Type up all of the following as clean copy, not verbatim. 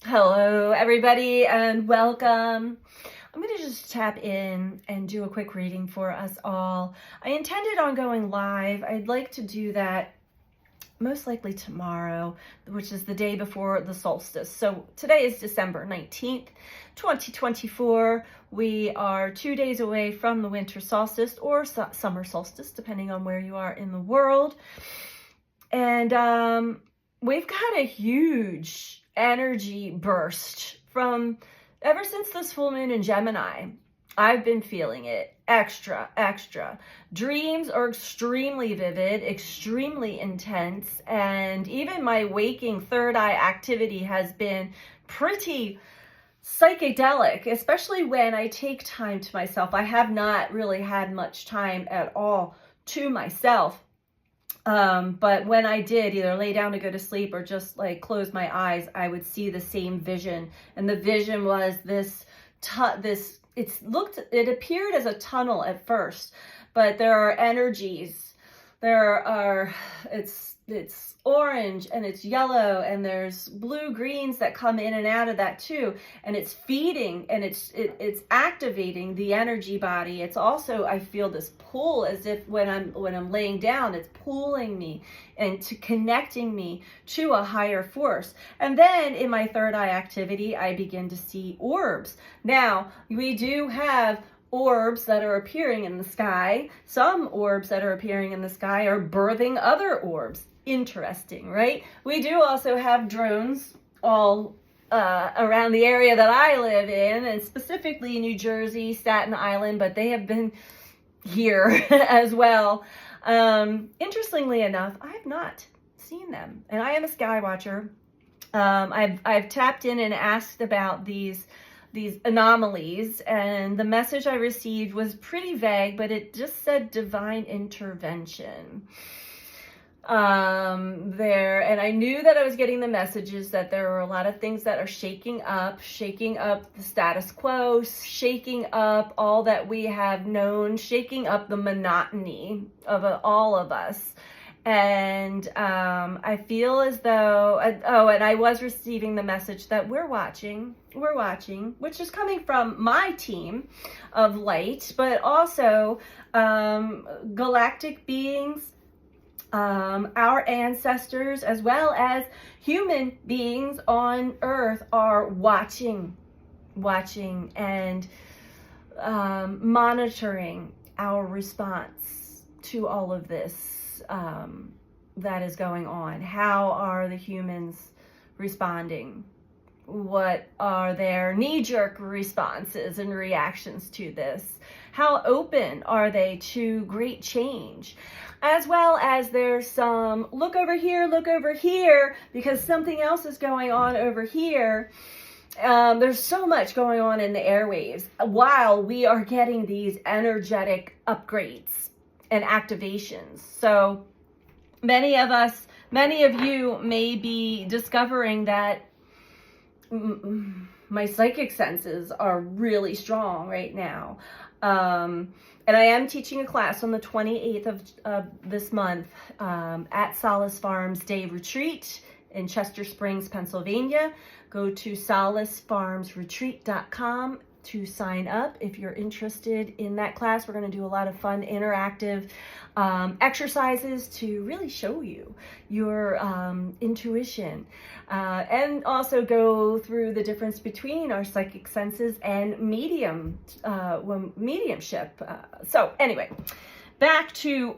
Hello, everybody, and welcome. I'm going to just tap in and do a quick reading for us all. I intended on going live. I'd like to do that most likely tomorrow, which is the day before the solstice. So today is December 19th, 2024. We are 2 days away from the winter solstice or summer solstice, depending on where you are in the world. And we've got a huge energy burst from ever since this full moon in Gemini. I've been feeling it extra. Dreams are extremely vivid, extremely intense, and even my waking third eye activity has been pretty psychedelic, especially when I take time to myself. I have not really had much time at all to myself. But when I did either lay down to go to sleep or just like close my eyes, I would see the same vision. And the vision was it appeared as a tunnel at first, but there are energies. It's orange and it's yellow and there's blue greens that come in and out of that too. And it's feeding and it's activating the energy body. It's also, I feel this pull as if when I'm laying down, it's pulling me and connecting me to a higher force. And then in my third eye activity, I begin to see orbs. Now we do have orbs that are appearing in the sky. Some orbs that are appearing in the sky are birthing other orbs. Interesting, right? We do also have drones all around the area that I live in, and specifically New Jersey, Staten Island, but they have been here as well. Interestingly enough, I have not seen them, and I am a sky watcher. I've tapped in and asked about these anomalies, and the message I received was pretty vague, but it just said divine intervention there. And I knew that I was getting the messages that there were a lot of things that are shaking up the status quo, shaking up all that we have known, shaking up the monotony of all of us. And I feel as though, and I was receiving the message that we're watching, which is coming from my team of light, but also galactic beings, our ancestors, as well as human beings on Earth are watching and monitoring our response to all of this that is going on. How are the humans responding? What are their knee-jerk responses and reactions to this? How open are they to great change? As well as there's some look over here, because something else is going on over here. There's so much going on in the airwaves while we are getting these energetic upgrades and activations. So many of you may be discovering that my psychic senses are really strong right now. And I am teaching a class on the 28th of this month at Solace Farms Day Retreat in Chester Springs, Pennsylvania. Go to solacefarmsretreat.com to sign up if you're interested in that class. We're going to do a lot of fun interactive exercises to really show you your intuition and also go through the difference between our psychic senses and mediumship. So anyway, back to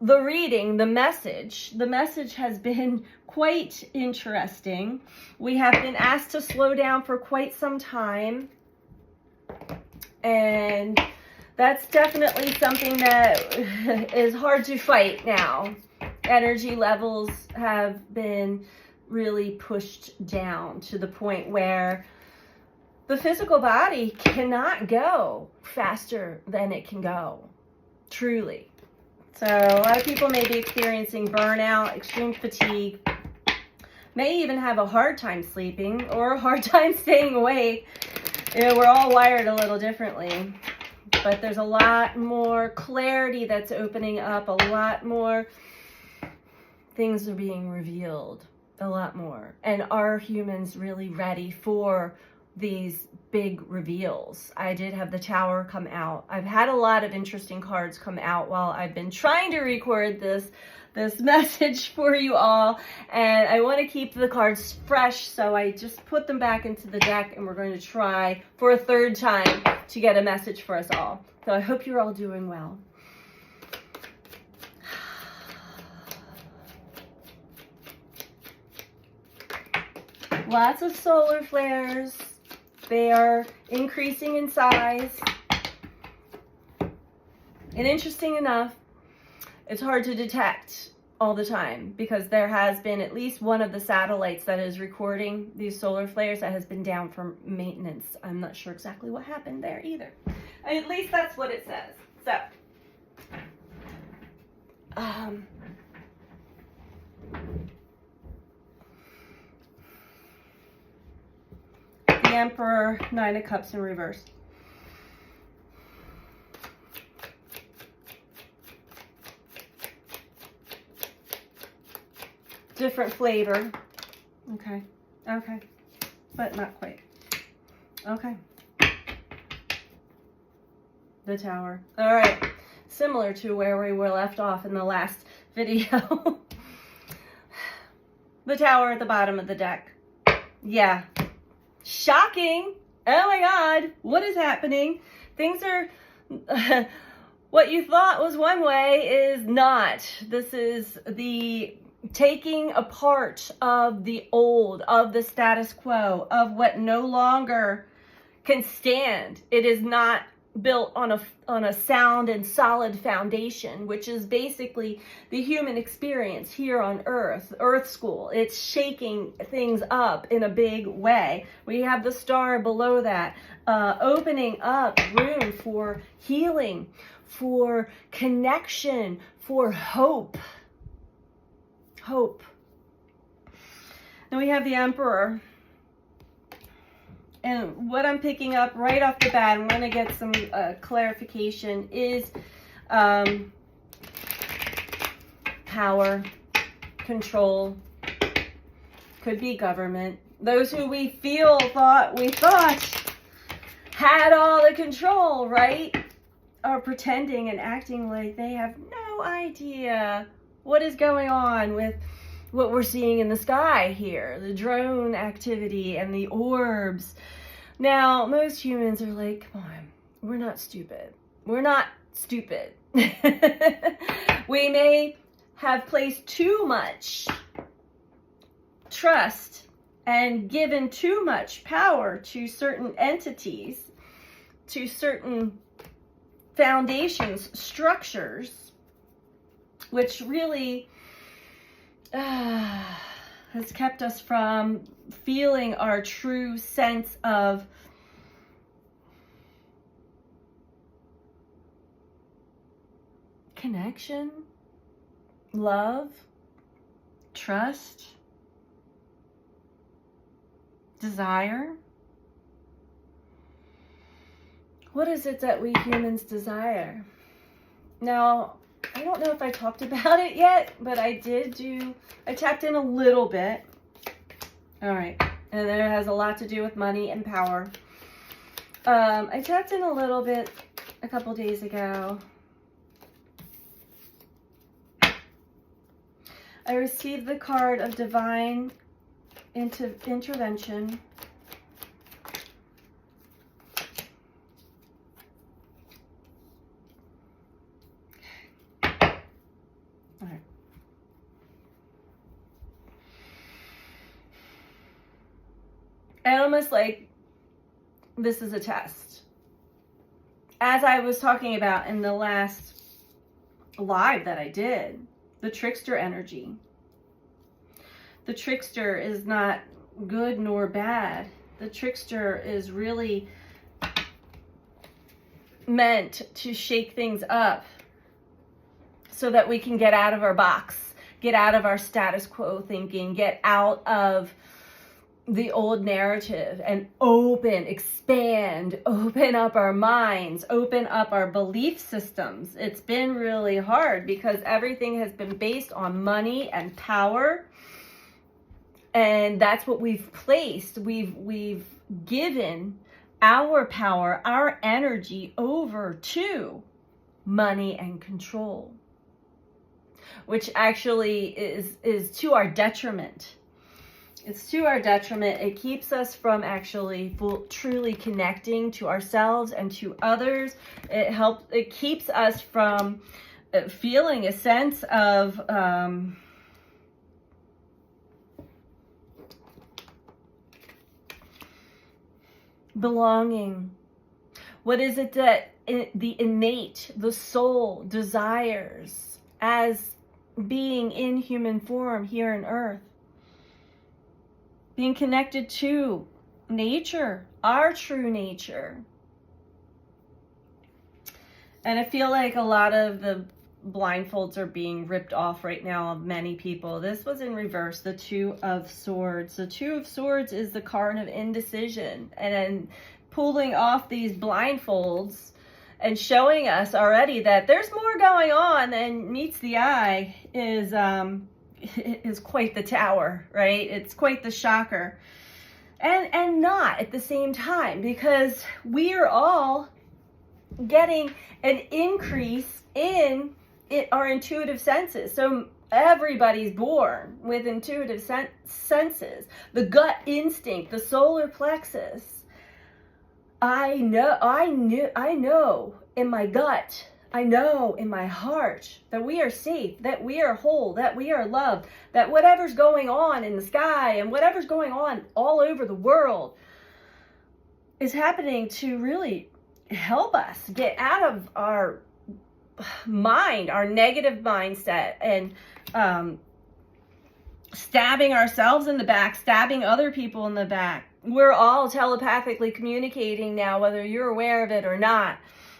the reading, the message. The message has been quite interesting. We have been asked to slow down for quite some time. And that's definitely something that is hard to fight now. Energy levels have been really pushed down to the point where the physical body cannot go faster than it can go, truly. So a lot of people may be experiencing burnout, extreme fatigue, may even have a hard time sleeping or a hard time staying awake. You know, we're all wired a little differently, but there's a lot more clarity that's opening up, a lot more things are being revealed. a lot more. And are humans really ready for these big reveals? I did have the Tower come out. I've had a lot of interesting cards come out while I've been trying to record this message for you all, and I want to keep the cards fresh, so I just put them back into the deck, and we're going to try for a third time to get a message for us all. So I hope you're all doing well. Lots of solar flares. They are increasing in size. And interesting enough, it's hard to detect all the time because there has been at least one of the satellites that is recording these solar flares that has been down for maintenance. I'm not sure exactly what happened there either. At least that's what it says. So, the Emperor, Nine of Cups in reverse. Different flavor. Okay. Okay. But not quite. Okay. The Tower. All right. Similar to where we were left off in the last video. The Tower at the bottom of the deck. Yeah. Shocking. Oh my God. What is happening? Things are... what you thought was one way is not. This is the taking apart of the old, of the status quo, of what no longer can stand. It is not built on a sound and solid foundation, which is basically the human experience here on Earth, Earth School. It's shaking things up in a big way. We have the star below that, opening up room for healing, for connection, for hope. Hope. Now we have the Emperor. And what I'm picking up right off the bat, I'm going to get some clarification, is power, control, could be government. Those who we thought had all the control, right, are pretending and acting like they have no idea what is going on with what we're seeing in the sky here, the drone activity and the orbs. Now, most humans are like, come on, we're not stupid. We're not stupid. We may have placed too much trust and given too much power to certain entities, to certain foundations, structures, which really has kept us from feeling our true sense of connection, love, trust, desire. What is it that we humans desire? Now, I don't know if I talked about it yet, but I tapped in a little bit. All right. And it has a lot to do with money and power. I tapped in a little bit a couple days ago. I received the card of divine intervention. And almost like this is a test. As I was talking about in the last live that I did, the trickster energy. The trickster is not good nor bad. The trickster is really meant to shake things up so that we can get out of our box, get out of our status quo thinking, get out of the old narrative and expand, open up our minds, open up our belief systems. It's been really hard because everything has been based on money and power And that's what we've placed. We've given our power, our energy over to money and control, which actually is to our detriment. It's to our detriment. It keeps us from actually truly connecting to ourselves and to others. It keeps us from feeling a sense of belonging. What is it that the innate, the soul desires as being in human form here on earth? Being connected to nature, our true nature. And I feel like a lot of the blindfolds are being ripped off right now of many people. This was in reverse, the Two of Swords. The Two of Swords is the card of indecision. And then pulling off these blindfolds and showing us already that there's more going on than meets the eye is quite the tower, right? It's quite the shocker. And not at the same time, because we are all getting an increase in our intuitive senses. So everybody's born with intuitive senses. The gut instinct, the solar plexus. I know in my gut, I know in my heart that we are safe, that we are whole, that we are loved, that whatever's going on in the sky and whatever's going on all over the world is happening to really help us get out of our mind, our negative mindset, and stabbing ourselves in the back, stabbing other people in the back. We're all telepathically communicating now, whether you're aware of it or not.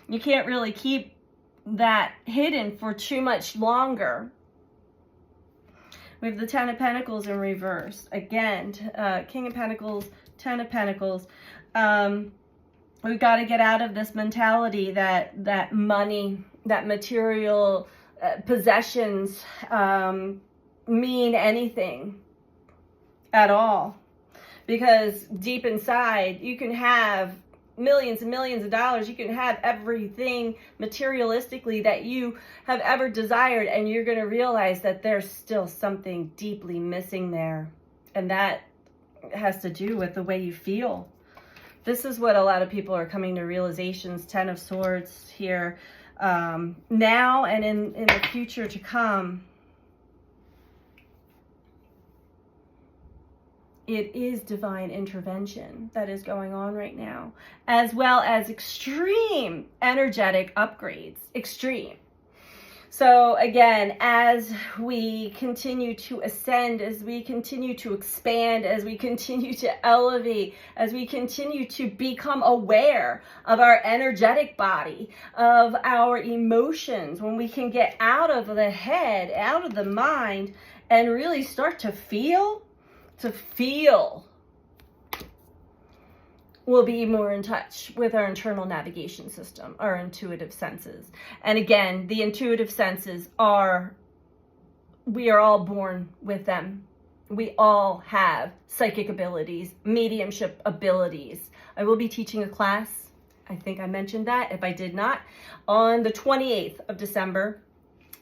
You can't really keep that hidden for too much longer. We have the Ten of Pentacles in reverse. Again, King of Pentacles, Ten of Pentacles. We've got to get out of this mentality that money, that material possessions mean anything at all. Because deep inside, you can have millions and millions of dollars. You can have everything materialistically that you have ever desired, and you're going to realize that there's still something deeply missing there. And that has to do with the way you feel. This is what a lot of people are coming to realizations. Ten of Swords here. Now and in the future to come. It is divine intervention that is going on right now, as well as extreme energetic upgrades. Extreme. So again, as we continue to ascend, as we continue to expand, as we continue to elevate, as we continue to become aware of our energetic body, of our emotions, when we can get out of the head, out of the mind, and really start to feel, we'll be more in touch with our internal navigation system, our intuitive senses. And again, the intuitive senses we are all born with them. We all have psychic abilities, mediumship abilities. I will be teaching a class, I think I mentioned that, if I did not, on the 28th of December,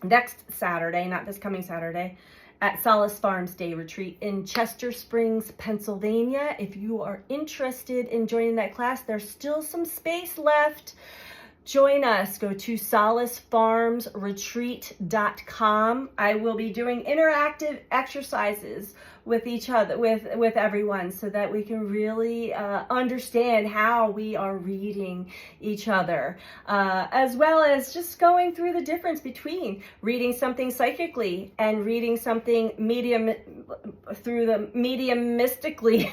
next Saturday, not this coming Saturday, at Solace Farms Day Retreat in Chester Springs, Pennsylvania. If you are interested in joining that class, there's still some space left. Join us. Go to solacefarmsretreat.com. I will be doing interactive exercises with each other, with everyone, so that we can really understand how we are reading each other, as well as just going through the difference between reading something psychically and reading something mediumistically.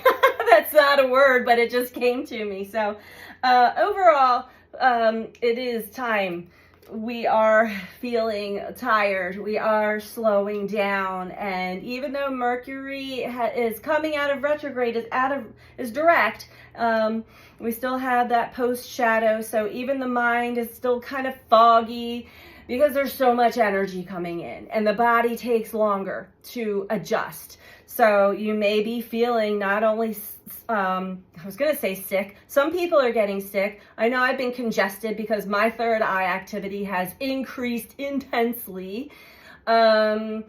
That's not a word, but it just came to me. So overall, it is time. We are feeling tired. We are slowing down. And even though Mercury is coming out of retrograde, is direct, we still have that post shadow. So even the mind is still kind of foggy because there's so much energy coming in, and the body takes longer to adjust. So you may be feeling not only, I was going to say sick. Some people are getting sick. I know I've been congested because my third eye activity has increased intensely. Tired,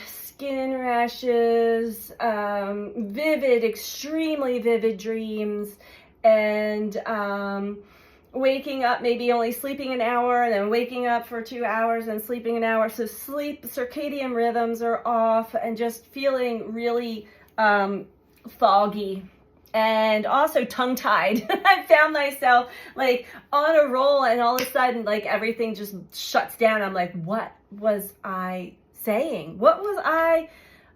skin rashes, extremely vivid dreams, and waking up, maybe only sleeping an hour, and then waking up for 2 hours and sleeping an hour. So circadian rhythms are off, and just feeling really foggy. And also tongue-tied. I found myself like on a roll, and all of a sudden like everything just shuts down. I'm like, what was I saying? What was I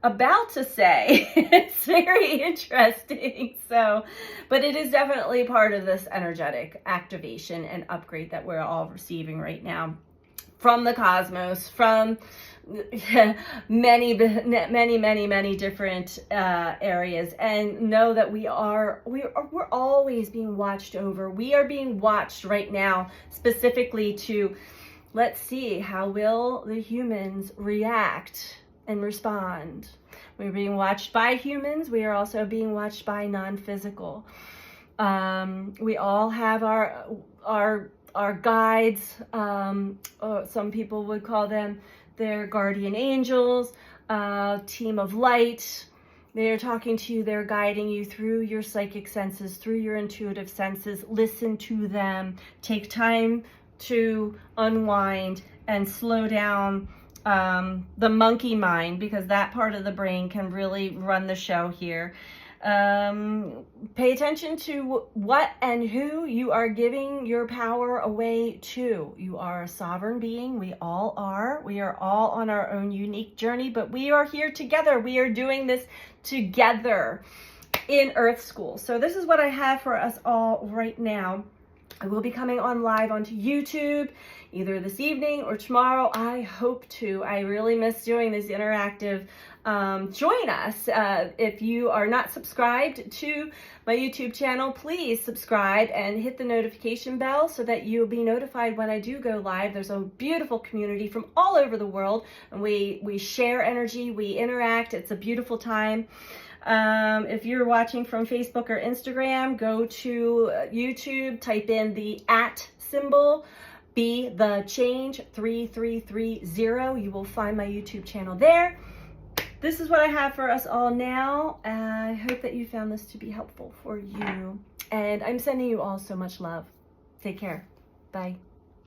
about to say? It's very interesting. So, but it is definitely part of this energetic activation and upgrade that we're all receiving right now from the cosmos, from many different areas. And know that we're always being watched over. We are being watched right now, specifically to, let's see, how will the humans react and respond. We're being watched by humans. We are also being watched by non-physical. We all have our guides. Some people would call them their guardian angels, team of light. They're talking to you. They're guiding you through your psychic senses, through your intuitive senses. Listen to them. Take time to unwind and slow down the monkey mind, because that part of the brain can really run the show here. Pay attention to what and who you are giving your power away to. You are a sovereign being. We all are. We are all on our own unique journey, but we are here together. We are doing this together in Earth School. So this is what I have for us all right now. I will be coming on live onto YouTube either this evening or tomorrow. I hope to. I really miss doing this interactive. Join us. If you are not subscribed to my YouTube channel, please subscribe and hit the notification bell so that you'll be notified when I do go live. There's a beautiful community from all over the world, and we share energy, we interact. It's a beautiful time. If you're watching from Facebook or Instagram, go to YouTube, type in the @ symbol, Be the Change 3330. You will find my YouTube channel there. This is what I have for us all now. I hope that you found this to be helpful for you. And I'm sending you all so much love. Take care. Bye.